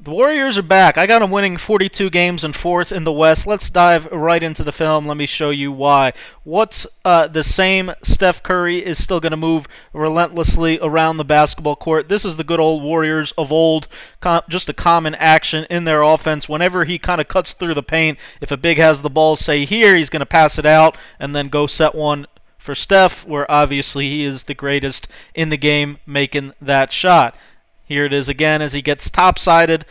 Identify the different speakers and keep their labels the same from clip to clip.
Speaker 1: The Warriors are back. I got them winning 42 games and fourth in the West. Let's dive right into the film. Let me show you why. What's the same? Steph Curry is still going to move relentlessly around the basketball court. This is the good old Warriors of old, just a common action in their offense. Whenever he kind of cuts through the paint, if a big has the ball, say here, he's going to pass it out and then go set one for Steph, where obviously he is the greatest in the game making that shot. Here it is again as he gets topsided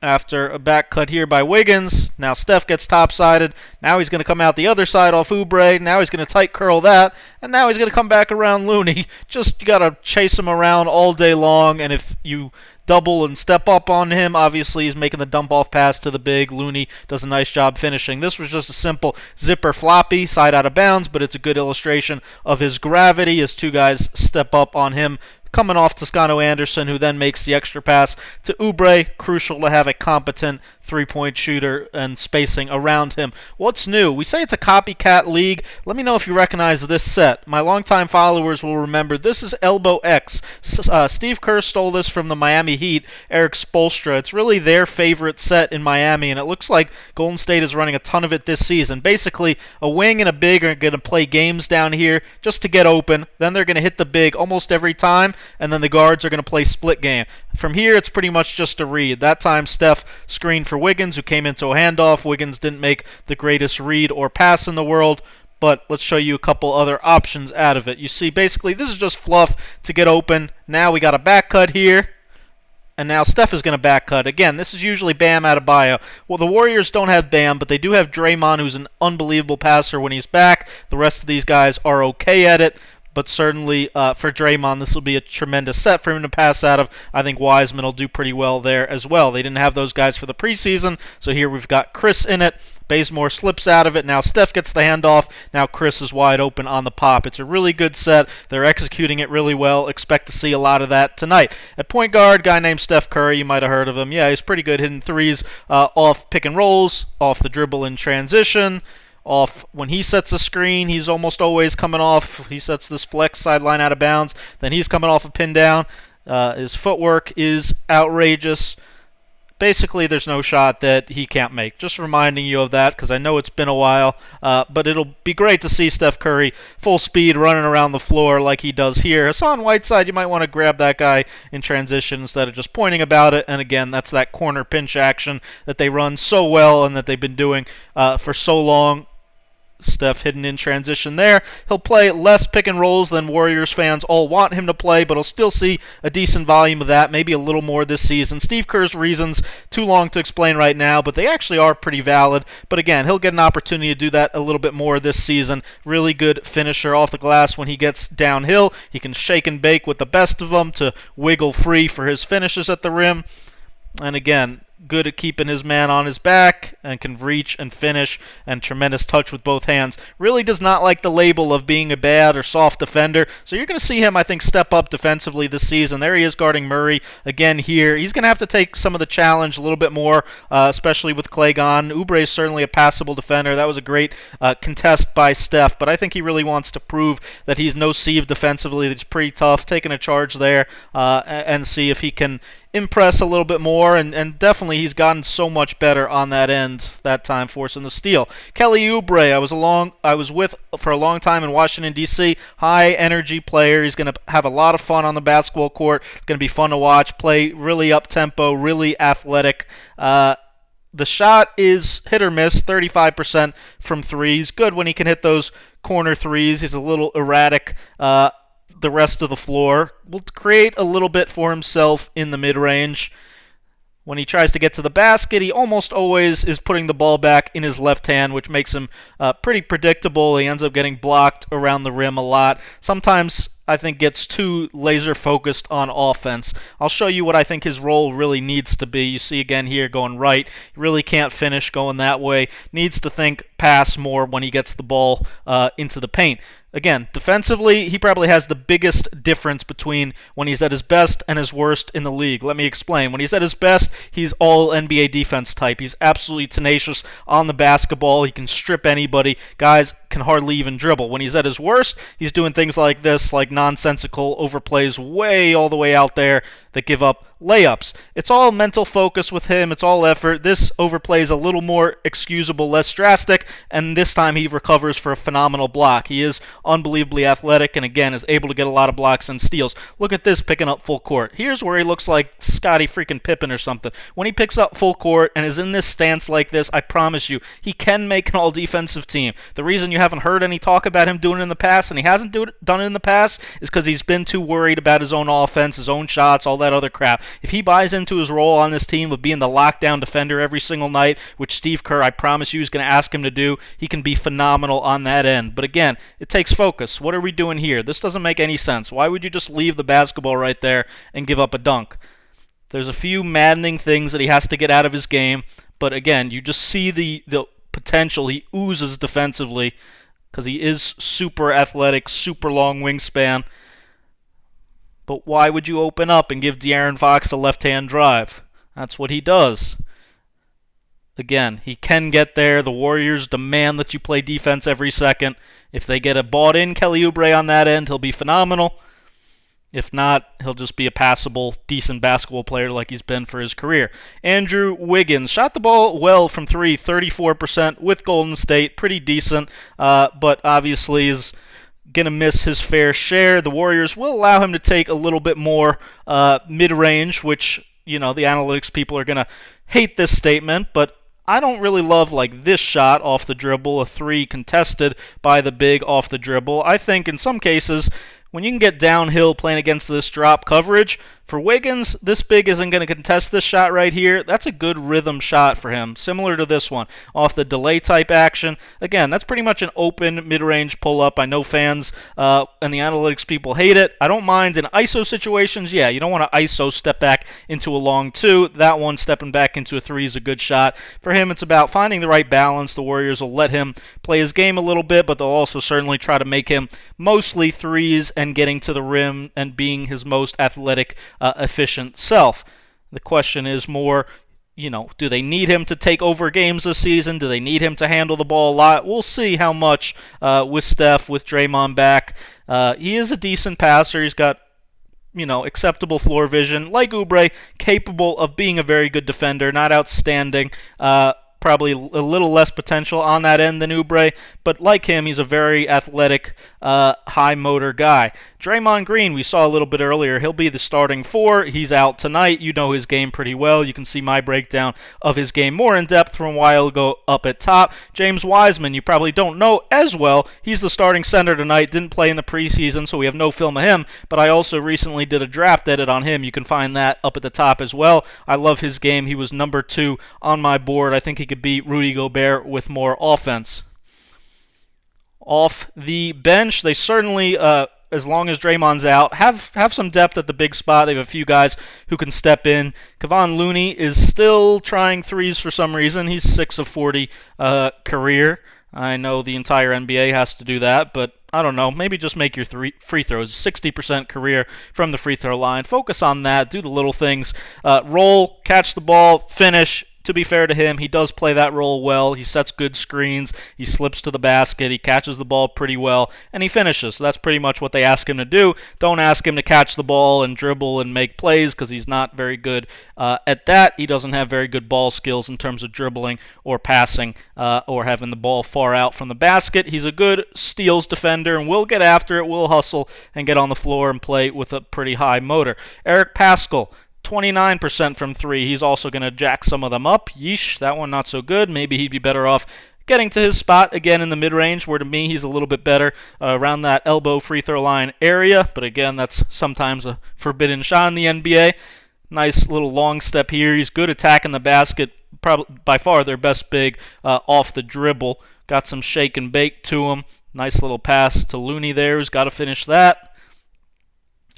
Speaker 1: after a back cut here by Wiggins. Now Steph gets topsided. Now he's going to come out the other side off Oubre. Now he's going to tight curl that. And now he's going to come back around Looney. Just you got to chase him around all day long. And if you double and step up on him, obviously he's making the dump off pass to the big. Looney does a nice job finishing. This was just a simple zipper floppy, side out of bounds, but it's a good illustration of his gravity as two guys step up on him, coming off Toscano Anderson, who then makes the extra pass to Oubre. Crucial to have a competent three-point shooter and spacing around him. What's new? We say it's a copycat league. Let me know if you recognize this set. My longtime followers will remember this is Elbow X. Steve Kerr stole this from the Miami Heat, Eric Spoelstra. It's really their favorite set in Miami, and it looks like Golden State is running a ton of it this season. Basically, a wing and a big are going to play games down here just to get open. Then they're going to hit the big almost every time, and then the guards are going to play split game. From here, it's pretty much just a read. That time, Steph screened for Wiggins, who came into a handoff. Wiggins didn't make the greatest read or pass in the world, but let's show you a couple other options out of it. You see, basically, this is just fluff to get open. Now we got a back cut here, and now Steph is going to back cut. Again, this is usually Bam Adebayo. Well, the Warriors don't have Bam, but they do have Draymond, who's an unbelievable passer when he's back. The rest of these guys are okay at it. But certainly for Draymond, this will be a tremendous set for him to pass out of. I think Wiseman will do pretty well there as well. They didn't have those guys for the preseason, so here we've got Chris in it. Bazemore slips out of it. Now Steph gets the handoff. Now Chris is wide open on the pop. It's a really good set. They're executing it really well. Expect to see a lot of that tonight. At point guard, guy named Steph Curry. You might have heard of him. Yeah, he's pretty good hitting threes off pick and rolls, off the dribble in transition. Off when he sets a screen, he's almost always coming off. He sets this flex sideline out of bounds. Then he's coming off a pin down. His footwork is outrageous. Basically, there's no shot that he can't make. Just reminding you of that because I know it's been a while. But it'll be great to see Steph Curry full speed running around the floor like he does here. Hassan Whiteside, you might want to grab that guy in transition instead of just pointing about it. And again, that's that corner pinch action that they run so well and that they've been doing for so long. Steph hidden in transition there. He'll play less pick and rolls than Warriors fans all want him to play, but he'll still see a decent volume of that, maybe a little more this season. Steve Kerr's reasons, too long to explain right now, but they actually are pretty valid. But again, he'll get an opportunity to do that a little bit more this season. Really good finisher off the glass when he gets downhill. He can shake and bake with the best of them to wiggle free for his finishes at the rim. And again, good at keeping his man on his back and can reach and finish and tremendous touch with both hands. Really does not like the label of being a bad or soft defender. So you're going to see him, I think, step up defensively this season. There he is guarding Murray again here. He's going to have to take some of the challenge a little bit more, especially with Clay gone. Oubre is certainly a passable defender. That was a great contest by Steph, but I think he really wants to prove that he's no sieve defensively. It's pretty tough, taking a charge there and see if he can impress a little bit more, and definitely he's gotten so much better on that end, that time forcing the steal. Kelly Oubre, I was with for a long time in Washington, D.C., high energy player. He's going to have a lot of fun on the basketball court. It's going to be fun to watch, play really up-tempo, really athletic. The shot is hit or miss, 35% from threes. Good when he can hit those corner threes. He's a little erratic the rest of the floor. Will create a little bit for himself in the mid-range. When he tries to get to the basket, he almost always is putting the ball back in his left hand, which makes him pretty predictable. He ends up getting blocked around the rim a lot. Sometimes I think gets too laser-focused on offense. I'll show you what I think his role really needs to be. You see again here going right. He really can't finish going that way. Needs to think pass more when he gets the ball into the paint. Again, defensively, he probably has the biggest difference between when he's at his best and his worst in the league. Let me explain. When he's at his best, he's all NBA defense type. He's absolutely tenacious on the basketball. He can strip anybody. Guys can hardly even dribble. When he's at his worst, he's doing things like this, like nonsensical overplays way all the way out there that give up layups. It's all mental focus with him. It's all effort. This overplay is a little more excusable, less drastic, and this time he recovers for a phenomenal block. He is unbelievably athletic and, again, is able to get a lot of blocks and steals. Look at this picking up full court. Here's where he looks like Scottie freaking Pippen or something. When he picks up full court and is in this stance like this, I promise you, he can make an all-defensive team. The reason you haven't heard any talk about him doing it in the past, and he hasn't done it in the past, is because he's been too worried about his own offense, his own shots, all that other crap. If he buys into his role on this team of being the lockdown defender every single night, which Steve Kerr, I promise you, is going to ask him to do, he can be phenomenal on that end. But again, it takes focus. What are we doing here? This doesn't make any sense. Why would you just leave the basketball right there and give up a dunk? There's a few maddening things that he has to get out of his game, but again, you just see the potential he oozes defensively because he is super athletic, super long wingspan. But why would you open up and give De'Aaron Fox a left-hand drive? That's what he does. Again, he can get there. The Warriors demand that you play defense every second. If they get a bought-in Kelly Oubre on that end, he'll be phenomenal. If not, he'll just be a passable, decent basketball player like he's been for his career. Andrew Wiggins shot the ball well from three, 34% with Golden State. Pretty decent, but obviously is going to miss his fair share. The Warriors will allow him to take a little bit more mid-range, which, the analytics people are going to hate this statement, but I don't really love like this shot off the dribble, a three contested by the big off the dribble. I think in some cases, when you can get downhill playing against this drop coverage, for Wiggins, this big isn't going to contest this shot right here. That's a good rhythm shot for him, similar to this one, off the delay type action. Again, that's pretty much an open mid-range pull-up. I know fans and the analytics people hate it. I don't mind in ISO situations. Yeah, you don't want to ISO step back into a long two. That one, stepping back into a three, is a good shot. For him, it's about finding the right balance. The Warriors will let him play his game a little bit, but they'll also certainly try to make him mostly threes and getting to the rim and being his most athletic, efficient self. The question is more, do they need him to take over games this season? Do they need him to handle the ball a lot? We'll see how much with Steph, with Draymond back. He is a decent passer. He's got, acceptable floor vision. Like Oubre, capable of being a very good defender, not outstanding. Probably a little less potential on that end than Oubre, but like him, he's a very athletic, high-motor guy. Draymond Green, we saw a little bit earlier. He'll be the starting four. He's out tonight. You know his game pretty well. You can see my breakdown of his game more in depth from a while ago up at top. James Wiseman, you probably don't know as well. He's the starting center tonight. Didn't play in the preseason, so we have no film of him, but I also recently did a draft edit on him. You can find that up at the top as well. I love his game. He was number 2 on my board. I think he could beat Rudy Gobert with more offense. Off the bench, they certainly, as long as Draymond's out, have some depth at the big spot. They have a few guys who can step in. Kevon Looney is still trying threes for some reason. He's 6 of 40 career. I know the entire NBA has to do that, but I don't know. Maybe just make your free throws. 60% career from the free throw line. Focus on that. Do the little things. Roll, catch the ball, finish. To be fair to him, he does play that role well. He sets good screens. He slips to the basket. He catches the ball pretty well, and he finishes. So that's pretty much what they ask him to do. Don't ask him to catch the ball and dribble and make plays because he's not very good at that. He doesn't have very good ball skills in terms of dribbling or passing or having the ball far out from the basket. He's a good steals defender and will get after it, will hustle, and get on the floor and play with a pretty high motor. Eric Paschall, 29% from 3. He's also going to jack some of them up. Yeesh, that one not so good. Maybe he'd be better off getting to his spot again in the mid-range, where to me he's a little bit better around that elbow free throw line area. But again, that's sometimes a forbidden shot in the NBA. Nice little long step here. He's good attacking the basket. Probably by far their best big off the dribble. Got some shake and bake to him. Nice little pass to Looney there, who's got to finish that.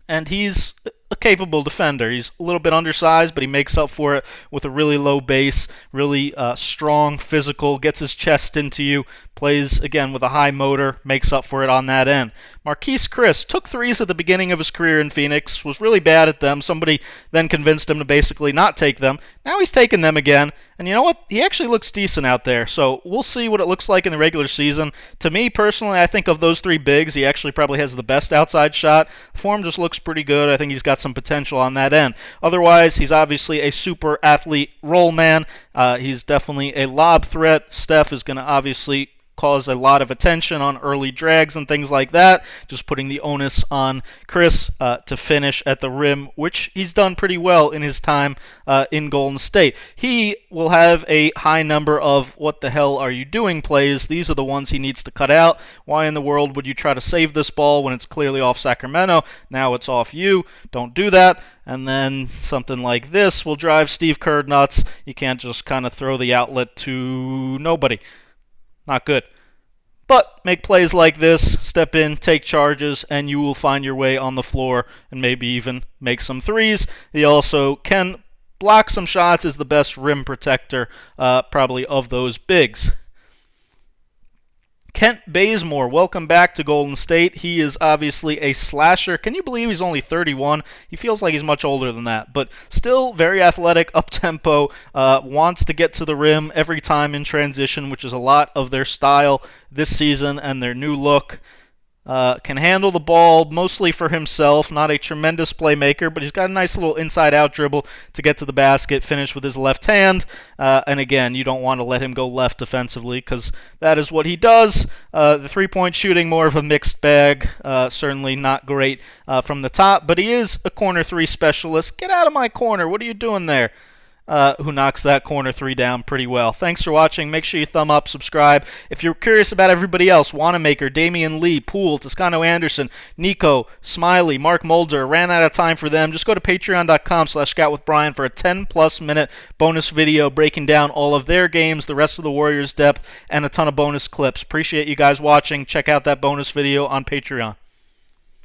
Speaker 1: And he's a capable defender. He's a little bit undersized, but he makes up for it with a really low base, really strong, physical, gets his chest into you, plays, again, with a high motor, makes up for it on that end. Marquise Chris took threes at the beginning of his career in Phoenix, was really bad at them. Somebody then convinced him to basically not take them. Now he's taking them again, and you know what? He actually looks decent out there, so we'll see what it looks like in the regular season. To me, personally, I think of those three bigs, he actually probably has the best outside shot. Form just looks pretty good. I think he's got some potential on that end. Otherwise, he's obviously a super athlete roll man. He's definitely a lob threat. Steph is going to obviously cause a lot of attention on early drags and things like that, just putting the onus on Chris to finish at the rim, which he's done pretty well in his time in Golden State. He will have a high number of what the hell are you doing plays. These are the ones he needs to cut out. Why in the world would you try to save this ball when it's clearly off Sacramento? Now it's off you. Don't do that. And then something like this will drive Steve Kerr nuts. You can't just kind of throw the outlet to nobody. Not good. But make plays like this, step in, take charges, and you will find your way on the floor and maybe even make some threes. He also can block some shots, is the best rim protector probably of those bigs. Kent Bazemore, welcome back to Golden State. He is obviously a slasher. Can you believe he's only 31? He feels like he's much older than that, but still very athletic, up-tempo, wants to get to the rim every time in transition, which is a lot of their style this season and their new look. Can handle the ball mostly for himself, not a tremendous playmaker, but he's got a nice little inside-out dribble to get to the basket, finish with his left hand, and again, you don't want to let him go left defensively because that is what he does. The three-point shooting, more of a mixed bag, certainly not great from the top, but he is a corner three specialist. Get out of my corner, what are you doing there? Who knocks that corner three down pretty well. Thanks for watching. Make sure you thumb up, subscribe. If you're curious about everybody else, Wanamaker, Damian Lee, Poole, Toscano Anderson, Nico, Smiley, Mark Mulder, ran out of time for them. Just go to patreon.com/ScoutWithBryan for a 10-plus minute bonus video breaking down all of their games, the rest of the Warriors' depth, and a ton of bonus clips. Appreciate you guys watching. Check out that bonus video on Patreon.